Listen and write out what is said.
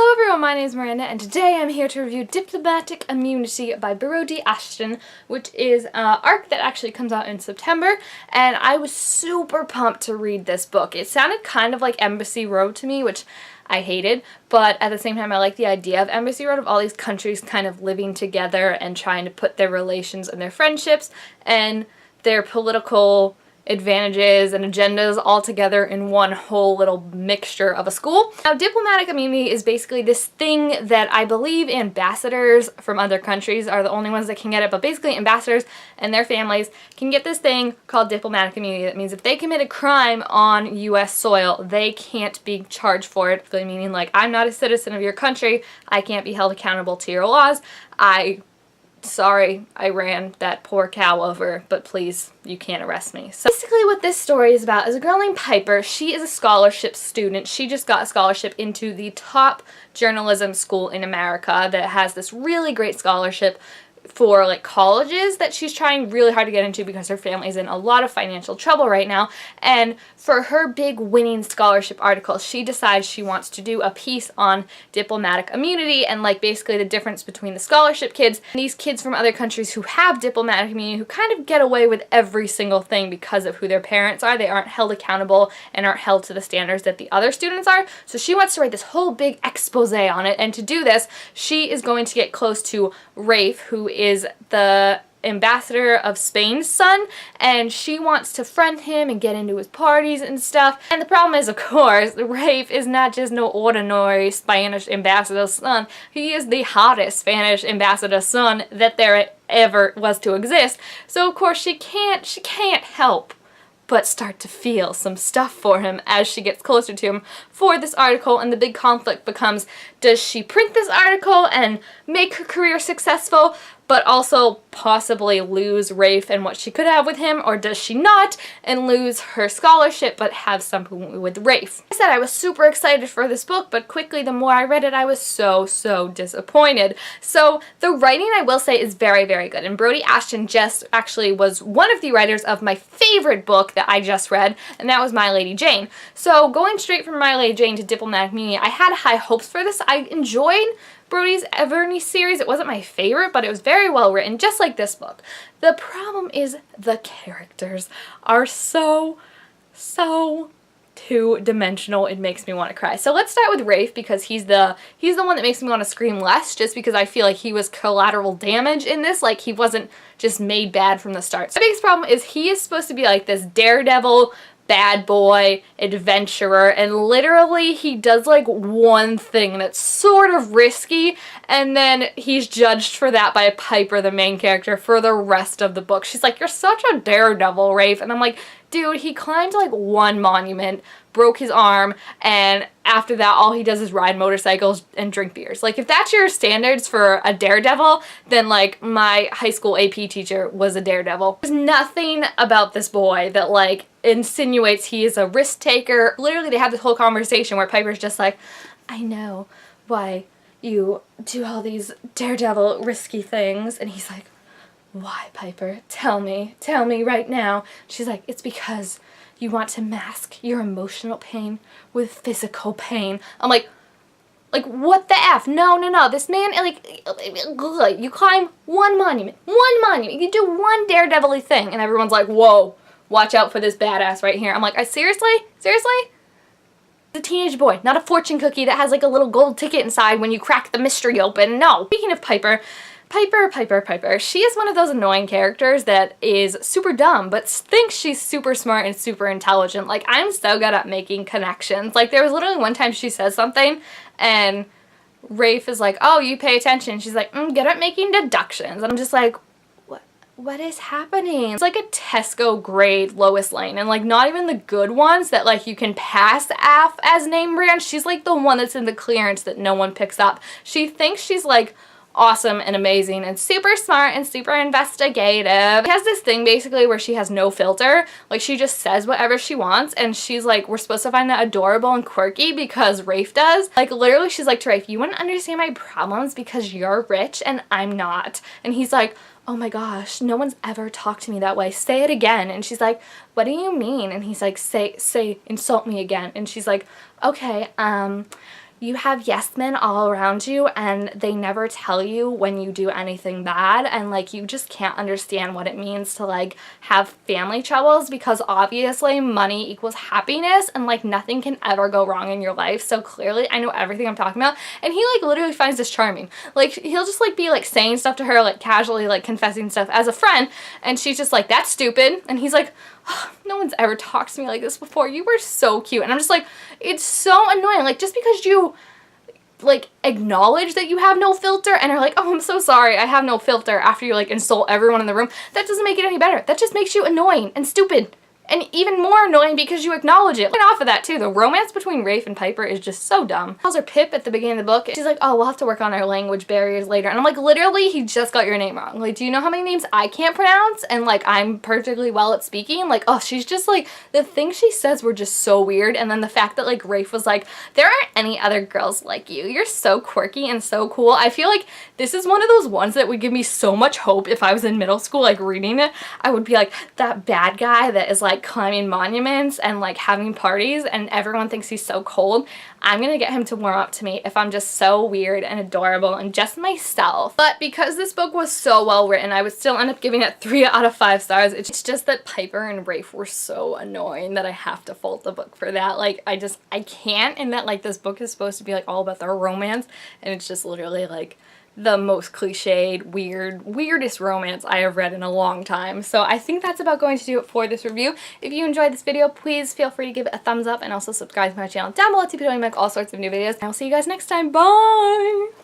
Hello everyone, my name is Miranda and today I'm here to review Diplomatic Immunity by Brodi Ashton, which is an arc that actually comes out in September, and I was super pumped to read this book. It sounded kind of like Embassy Road to me, which I hated, but at the same time I like the idea of Embassy Road, of all these countries kind of living together and trying to put their relations and their friendships and their political advantages and agendas all together in one whole little mixture of a school. Now, diplomatic immunity is basically this thing that I believe ambassadors from other countries are the only ones that can get it, but basically ambassadors and their families can get this thing called diplomatic immunity. That means if they commit a crime on US soil, they can't be charged for it, meaning like, I'm not a citizen of your country, I can't be held accountable to your laws. Sorry, I ran that poor cow over, but please, you can't arrest me. So basically what this story is about is a girl named Piper. She is a scholarship student. She just got a scholarship into the top journalism school in America that has this really great scholarship for like colleges that she's trying really hard to get into because her family's in a lot of financial trouble right now. And for her big winning scholarship article, she decides she wants to do a piece on diplomatic immunity and like basically the difference between the scholarship kids and these kids from other countries who have diplomatic immunity, who kind of get away with every single thing because of who their parents are. They aren't held accountable and aren't held to the standards that the other students are. So she wants to write this whole big expose on it, and to do this, she is going to get close to Rafe, who is the ambassador of Spain's son, and she wants to friend him and get into his parties and stuff. And the problem is, of course, Rafe is not just no ordinary Spanish ambassador's son. He is the hottest Spanish ambassador's son that there ever was to exist. So of course she can't help but start to feel some stuff for him as she gets closer to him for this article, and the big conflict becomes, does she print this article and make her career successful, but also possibly lose Rafe and what she could have with him, or does she not and lose her scholarship but have something with Rafe? I said I was super excited for this book, but quickly the more I read it, I was so disappointed. So the writing, I will say, is very good, and Brodi Ashton just actually was one of the writers of my favorite book that I just read, and that was My Lady Jane. So going straight from My Lady Jane to Diplomatic Immunity, I had high hopes for this. I enjoyed Brodi's Everny series. It wasn't my favorite, but it was very well written, just like this book. The problem is the characters are so two-dimensional. It makes me want to cry. So let's start with Rafe, because he's the one that makes me want to scream less, just because I feel like he was collateral damage in this. Like, he wasn't just made bad from the start. So the biggest problem is he is supposed to be like this daredevil, bad boy, adventurer, and literally he does like one thing that's sort of risky, and then he's judged for that by Piper, the main character, for the rest of the book. She's like, you're such a daredevil, Rafe, and I'm like, dude, he climbed like one monument, broke his arm, and after that all he does is ride motorcycles and drink beers. Like, if that's your standards for a daredevil, then like my high school AP teacher was a daredevil. There's nothing about this boy that like insinuates he is a risk taker. Literally, they have this whole conversation where Piper's just like, I know why you do all these daredevil risky things, and he's like, why, Piper? Tell me right now. She's like, it's because you want to mask your emotional pain with physical pain. I'm like, what the F? No. This man, like, you climb one monument. You do one daredevil-y thing, and everyone's like, whoa, watch out for this badass right here. I'm like, seriously? The teenage boy, not a fortune cookie that has like a little gold ticket inside when you crack the mystery open. No. Speaking of Piper, she is one of those annoying characters that is super dumb but thinks she's super smart and super intelligent. Like, I'm so good at making connections. Like, there was literally one time she says something and Rafe is like, oh, you pay attention. She's like, good at making deductions. And I'm just like, what is happening? It's like a Tesco grade Lois Lane, and like not even the good ones that like you can pass off as name brand. She's like the one that's in the clearance that no one picks up. She thinks she's like awesome and amazing and super smart and super investigative. She has this thing basically where she has no filter. Like, she just says whatever she wants, and she's like, we're supposed to find that adorable and quirky because Rafe does. Like, literally, she's like to Rafe, you wouldn't understand my problems because you're rich and I'm not. And he's like, oh my gosh, no one's ever talked to me that way. Say it again. And she's like, what do you mean? And he's like, say, insult me again. And she's like, okay, you have yes men all around you and they never tell you when you do anything bad, and like you just can't understand what it means to like have family troubles, because obviously money equals happiness and like nothing can ever go wrong in your life. So clearly I know everything I'm talking about, and he like literally finds this charming. Like he'll just like be like saying stuff to her, like casually like confessing stuff as a friend, and she's just like, that's stupid, and he's like, oh, no one's ever talked to me like this before, you were so cute. And I'm just like, it's so annoying. Like just because you like acknowledge that you have no filter and are like, oh, I'm so sorry, I have no filter, after you like insult everyone in the room, that doesn't make it any better. That just makes you annoying and stupid. And even more annoying because you acknowledge it. And off of that too, the romance between Rafe and Piper is just so dumb. Tells her Pip at the beginning of the book, she's like, oh, we'll have to work on our language barriers later. And I'm like, literally, he just got your name wrong. Like, do you know how many names I can't pronounce? And like, I'm perfectly well at speaking. Like, oh, she's just like, the things she says were just so weird. And then the fact that like Rafe was like, there aren't any other girls like you. You're so quirky and so cool. I feel like this is one of those ones that would give me so much hope if I was in middle school, like reading it. I would be like, that bad guy that is like climbing monuments and like having parties and everyone thinks he's so cold. I'm gonna get him to warm up to me if I'm just so weird and adorable and just myself. But because this book was so well written, I would still end up giving it 3 out of 5 stars. It's just that Piper and Rafe were so annoying that I have to fault the book for that. Like I can't, and that like this book is supposed to be like all about their romance, and it's just literally like the most cliched, weirdest romance I have read in a long time. So I think that's about going to do it for this review. If you enjoyed this video, please feel free to give it a thumbs up and also subscribe to my channel down below to be able to make all sorts of new videos. I will see you guys next time. Bye!